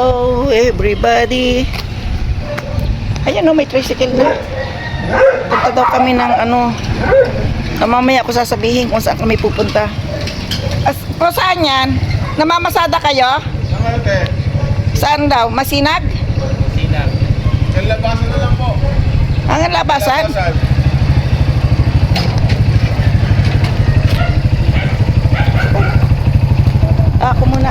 Hello everybody. Ayan o, may tricycle na. Punta daw kami ng ano. Mamaya ako sasabihin kung saan kami pupunta. Pero saan yan? Namamasada kayo? Saan daw? Masinag? Masinag. Ang labasan na lang po. Ang labasan? Ako muna.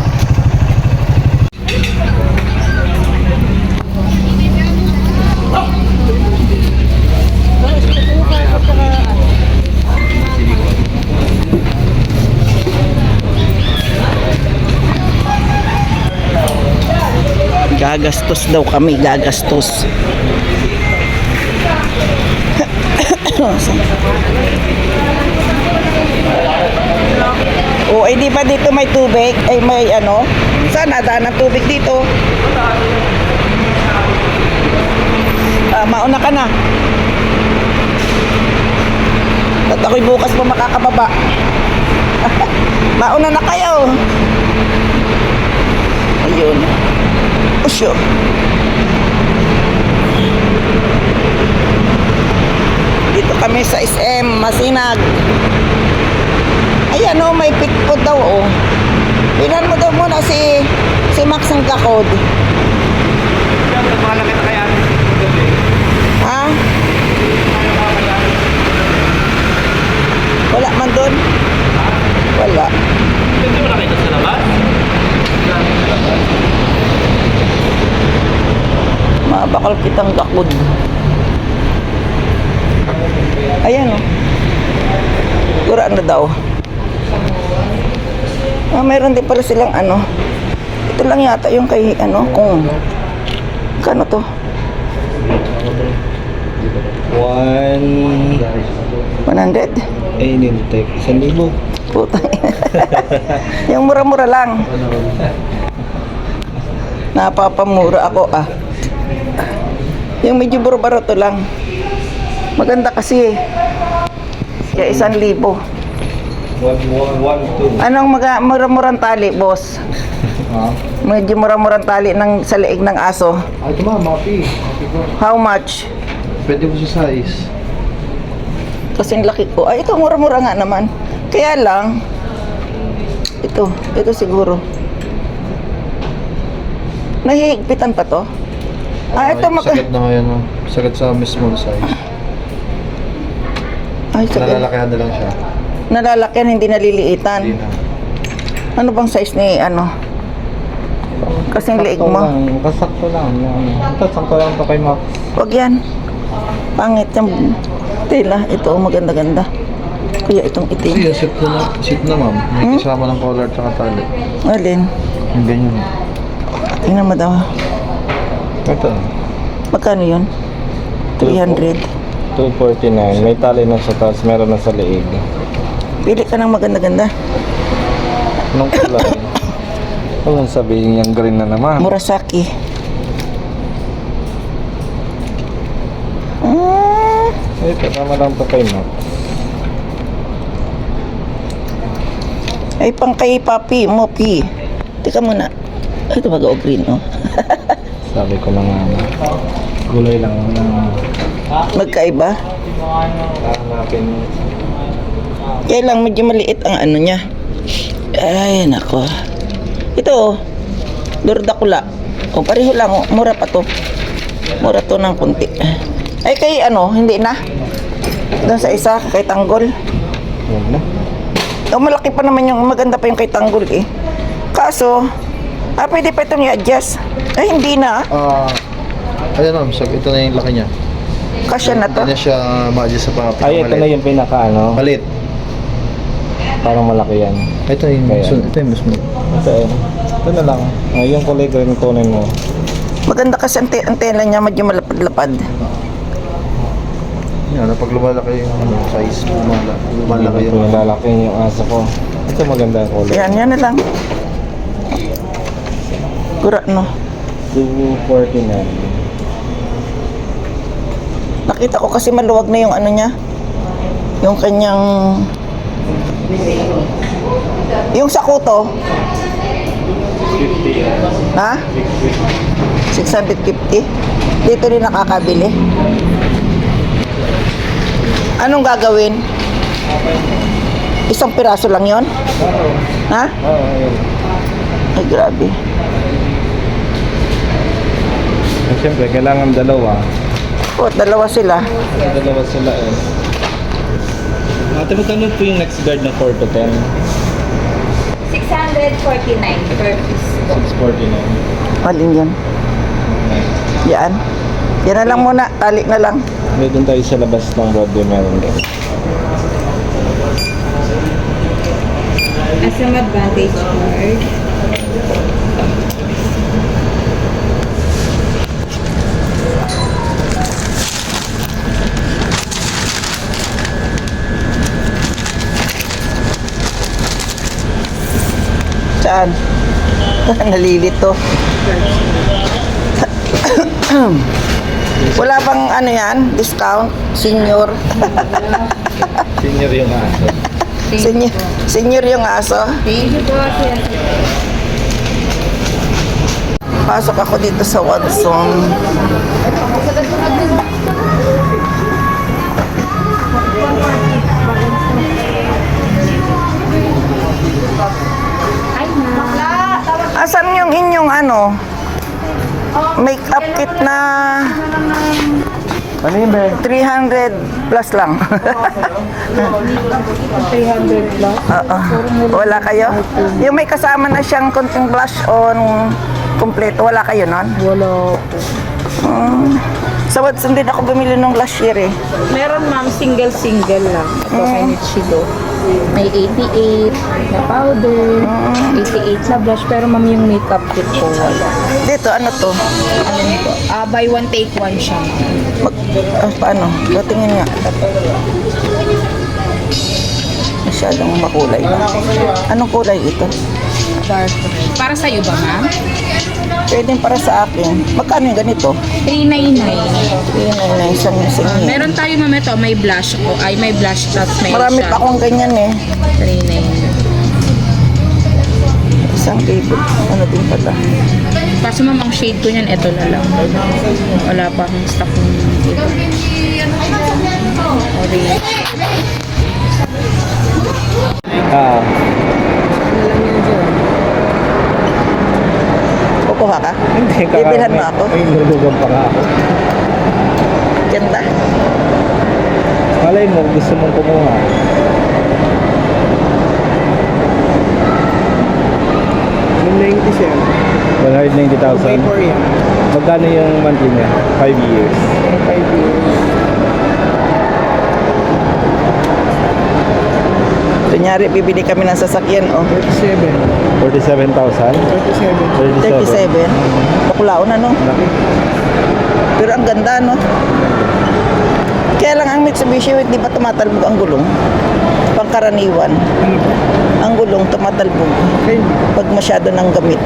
Gagastos daw kami, gagastos. O, ay di ba dito may tubig? Ay may ano? Saan nadaan ng tubig dito? Mauna ka na. At ako'y bukas pa makakababa. Mauna na kayo. Ayun. Usyo. Dito kami sa SM Masinag. Ayan o, may pitpot daw o. Pinan mo daw muna si Max ang kakod. Malaki na kaya. Ha? Wala man doon? Wala. Hindi mo nakita sa labas? Mabakal kitang kakod. Ayan o. Pura na daw. Mayroon din pala silang ano. Ito lang yata yung kay ano kung kano to. 100. Eh, nintek. 1,000. Puta. Yung mura-mura lang. Napapamura ako ah. Yung medyo baro-baro to lang. Maganda kasi eh. Kaya 1,000. 1,2. Anong mura-murang tali, boss? Medyo mura-murang tali ng sa leeg ng aso. Ito mapi. How much? Pwede mo sa size. Kasing laki ko. Ay, ito mura-mura nga naman. Kaya lang, ito siguro. Nahihigpitan pa to? Ito sakit na ngayon. No? Sakit sa mismo size. Ay, sakit. Nalalakihan na lang siya. Nalalakihan, hindi naliliitan. Hindi na. Ano bang size ni ano? Kasing leeg mo? Kasakto lang. Kasakto lang ito kay Max. Huwag yan. Pangit yung tela. Ito, maganda-ganda. Kaya itong itim. Kasi yung seat na ma'am. May kasama ng collar at tali. Alin? Yung ganyan. Tingnan mo daw. Ito. Magkano yun? 300. 249. May tali na sa taas, meron na sa leeg. Pili ka ng maganda-ganda. Anong kulay? Anong sabihin yung green na naman? Murasaki. Ito, tama lang ito kay Max. Ay, pang kay papi, mopi. Teka muna. Ay, ito baga o green, oh. Sabi ko na nga na. Gulay lang na. Magkaiba. Hanapin. Kaya lang, medyo maliit ang ano niya. Ay, nako. Ito, oh. Durdakula. O, pareho lang, oh. Mura pa to. Mura to ng kunti. Ay, kay ano, hindi na. Doon sa isa, kay Tanggol. Huwag na. O, malaki pa naman yung, maganda pa yung kay Tanggol, eh. Kaso, pwede pa itong i-adjust. Ay, hindi na. Ayan ma'am, ito na yung laki niya. Kasya na to. Hindi na siya ma-adjust sa Ay, ito na yung pinaka ano. Palit. Parang malaki yan. Ito yung Kaya. ito yung mismo. Ito eh. Ito na lang. Yung kulay green kunin mo. Maganda kasi ang tela niya, medyo malapad-lapad. Yan, pag lumalaki yung size, lumalaki Ito yung yung lalaki yung aso ko. Ito maganda yung kulay. Yan na lang. Kura, no? 249. Nakita ko kasi maluwag na yung ano niya. Yung kanyang... Yung sakuto. 650. Ha? 650? Dito rin nakakabili. Anong gagawin? Isang piraso lang yon? Ha? Oo, ayun. Ay, grabe. Siyempre, kailangan dalawa. O, dalawa sila. Dalawa sila eh. Ate, magkano po yung next guard na 4 to 10? 649 per piece. 649. Alin yan? Yan. Yan na lang muna. Tali na lang. May doon tayo sa labas ng Broadway meron din. As an advantage card. Saan? Nalilito. Wala bang ano yan? Discount? Senior? Senior yung aso. Senior, senior yung aso? Thank you po, sir. Pasok ako dito sa Watson. Asan yung inyong ano? Makeup kit na Ano yun, be? 300 plus lang. 300 lang. Oo. Wala kayo? Yung may kasama na siyang konting blush on kompleto, wala kayo nun? Wala po. Sa Watson din ako bumili ng last year eh. Meron ma'am, single-single lang. Ito kay Nichido. May 88 na powder, 88 na blush, pero ma'am yung makeup kit ko wala. Dito, ano to? Ano nito? Buy one, take one siya. Paano? Tingin nga. Masyadong makulay ba? Anong kulay ito? Dark red. Para sa'yo ba ma'am? Pwede para sa akin. Magkano yung ganito? 399. Yun na isang singin. Meron tayo ma'am ito, may blush ko. Ay, may blush tapos may Marami pa akong ganyan eh. 399. Isang libo. Ano din pala? Kaso ma'am, ang shade ko niyan, ito na lang. Wala pa akong stock ng iba. Orange. Ah, Kukuha ka? hindi ka. Bibilhan mo ako? Ay, nulugan pa nga ako. Ganda. Malay mo, gusto mong kumuha. Yung 90 siya. 190,000. yan. Magkano yung monthly niya? 5 years. 5 years. Kunyari, bibili kami ng sasakyan, oh. 37. 47,000? 37. 37. Bakulao na, no? Laki. Pero ang ganda, no? Kaya lang ang Mitsubishi, di ba tumatalbog ang gulong? Pangkaraniwan. Ano ba? Ang gulong tumatalbog Okay. pag masyado ng gamit.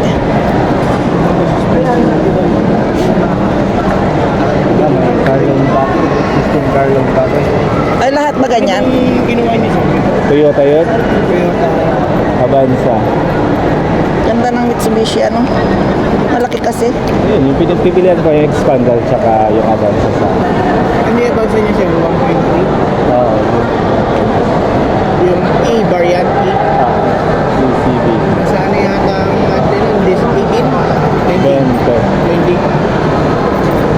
Carlong Back. System Carlong Back. Ay, lahat ba ganyan? Yung ginawa niya sa akin. Toyota yun? Toyota. Avanza. Ganda ng Mitsubishi, ano? Malaki kasi. Yun, yung pinagpipilian ko yung Expander tsaka yung Avanza sa... Ano yung about sa niya siya? 1.3. Oo. Yung E variant E. CCV. Nasa ano yata ang natin? This 18? 20. 20.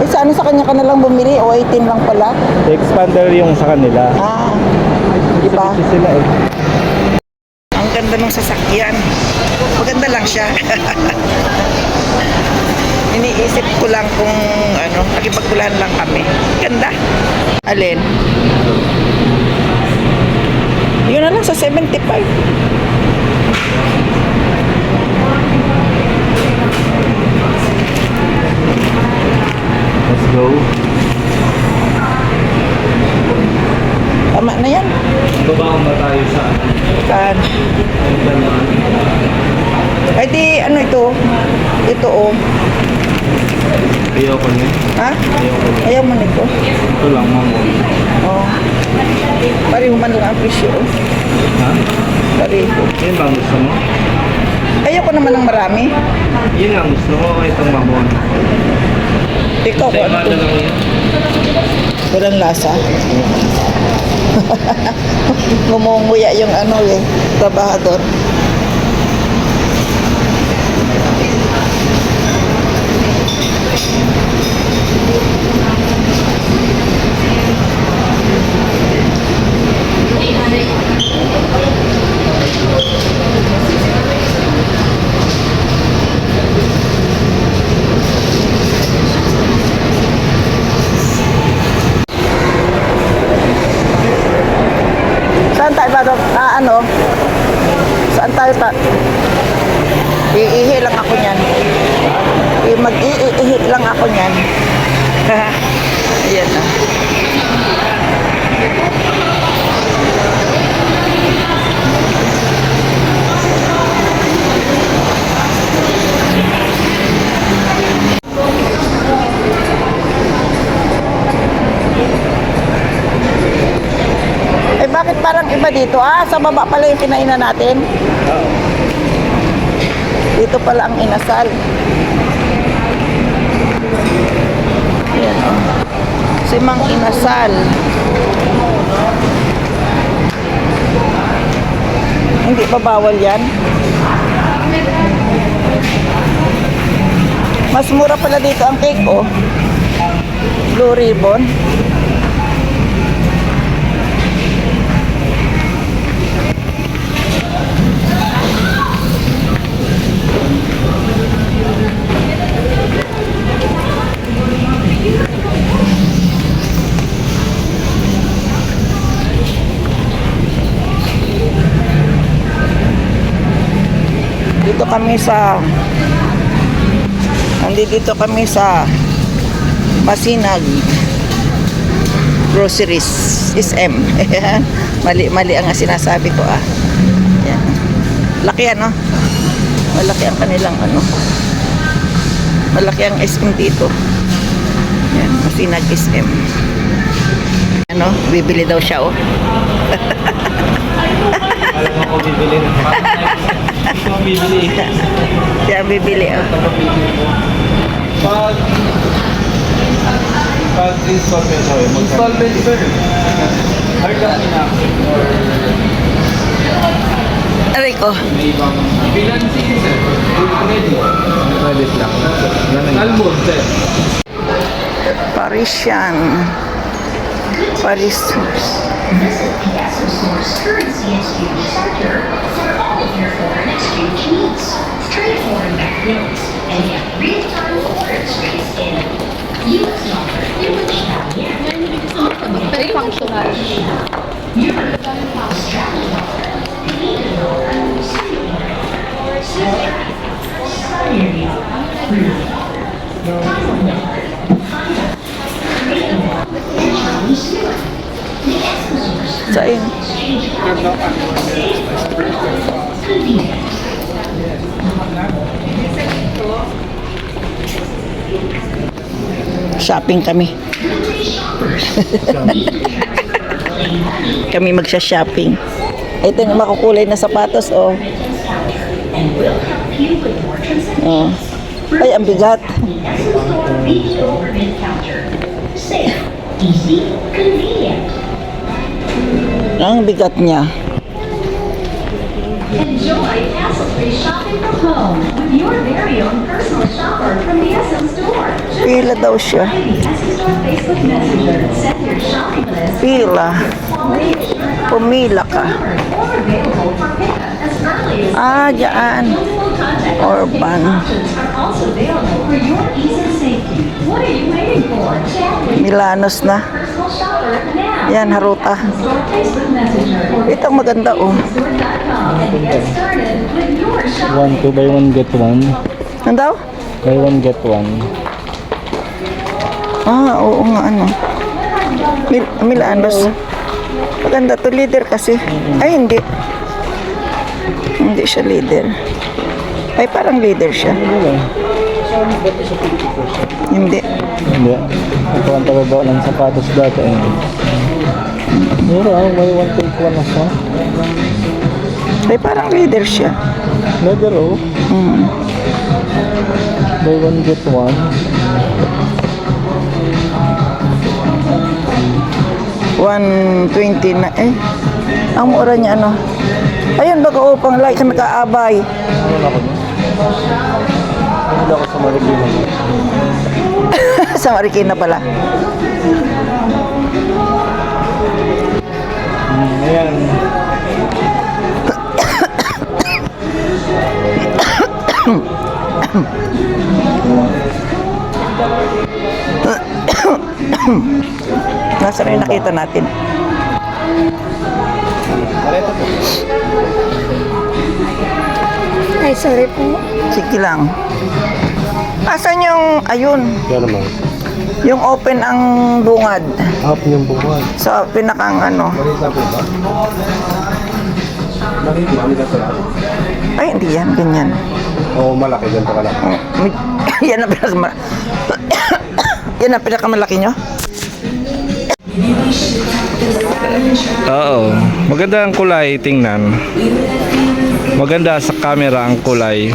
Eh, sana sa kanya ka na lang bumili o 18 lang pala? Expander yung sa kanila. Ah, di ba? Kasi sila eh. Ang ganda ng sasakyan. Maganda lang siya. Iniisip ko lang kung ano, nakipagpulahan lang kami. Ganda. Alin? Yun na lang sa 75. Let's go. Tama na yan. Babaan ba tayo sa... Kan. Ay di, ano ito? Ito oh. Ayaw ko niya. Ha? Ayaw mo nito? Ito lang, mamo. Oh. Pareho man lang ang presyo. Oh. Ha? Pareho. Yan ba ang gusto mo? Ayoko naman ng marami. Yun nga, gusto ko itong mamon. Ikaw ko ano to? lang yun. Walang lasa. Ngumunguya yung ano eh, trabahador. Saan tayo ba? Ano? Saan tayo pa? Iihi lang ako niyan. Mag-iihi lang ako niyan. Ayan na. Eh bakit parang iba dito? Sa baba pala yung kinainan natin. Dito pala ang inasal. Ayan o. Si Mang Inasal. Hindi pa bawal yan? Mas mura pala dito ang cake oh. Blue ribbon. Dito kami sa Masinag Groceries SM. Mali ang sinasabi ko Yan. Laki ano? Malaki ang kanilang ano. Malaki ang SM dito. Yan, Masinag SM. Ano? Bibili daw siya Alam mo ko bibili na. Ito ang bibili. Siya bibili Pag installment sir. Installment sir. Hard copy na. Aray ko. May ibang financing sir. Credit lang. Almond sir. Parisian. Paris. Currency exchange sector for all of your foreign exchange needs. Trade foreign banknotes and get real-time forex rates in US dollar, British yen. Very functional. Euro, Australia dollar, Canadian dollar, Singapore dollar, Siberia dollar, Brunei dollar, Taiwan dollar, China, Korean won, and Chinese yuan. The excellent Saan? convenient. Shopping kami. Kami magsha-shopping. Ito yung makukulay na sapatos Ay, ang bigat. Safe, easy, convenient. Ang bigat niya. Enjoy hassle-free shopping from home with your very own personal shopper from the SM Store. Just Pila daw siya. the SM Store Facebook Messenger. Set your shopping list. Pila. Quality assured Pumila ka. or available for pickup as early as Diyan. multiple contact Urban. options are also available for your ease and safety. What are you waiting for? Chat with Milanos na. personal shopper now. Yan, haruta. Store Facebook Messenger or Ito ang maganda store.com and get started with your shopping. 2 buy 1 get 1. Ano daw? Buy 1 get 1. Oo nga ano. Milanos. Maganda to, leader kasi. Ay, hindi. Hindi siya leader. Ay, parang leader siya. Hindi. Hindi. Ito ang tababa ng sapatos dati. Mura, buy 1 take 1 na siya. Ay, parang leader siya. Leather Buy one, get one. 120 na eh. Ang mura niya ano. Ayun baka upang like sa nag-aabay. Wala ko na. Wala ko sa Marikina. Sa Marikina pala. Ayan. Nasaan yung nakita natin? Ay, sorry po. Sige lang. Asan yung, ayun, Yan naman. yung open ang bungad. Up yung buwan. Sa pinakang ano. Malita po ba? Nakikita sa lahat. Ay, hindi yan, ganyan. Oo, malaki. Ganito ka lang. Yan ang pinakamalaki. Yan ang pinakamalaki nyo? Oo. Maganda ang kulay, tingnan. Maganda sa camera ang kulay.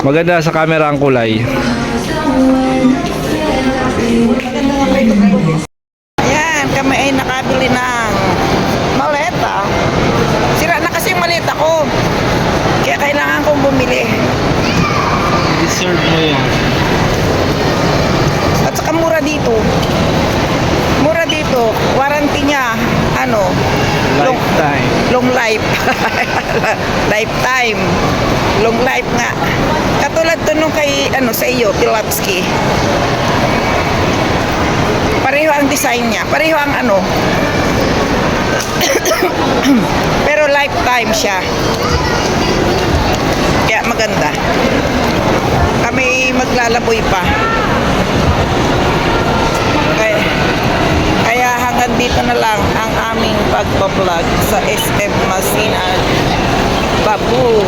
Maganda sa camera ang kulay. Ayan, kami ay nakabili ng maleta. Sira na kasi yung maleta ko. Kaya kailangan kong bumili. Deserve mo yun. At saka mura dito. Mura dito. Warranty niya, ano, Lifetime. long life. Lifetime. Long life nga. Katulad to nung kay, ano, sa iyo, Pilatsky. Pareho ang design niya. Pareho ang ano. Pero lifetime siya. Kaya maganda. Kami maglalaboy pa. Kaya hanggang dito na lang ang aming pagpa-vlog sa SM Masina. Babu!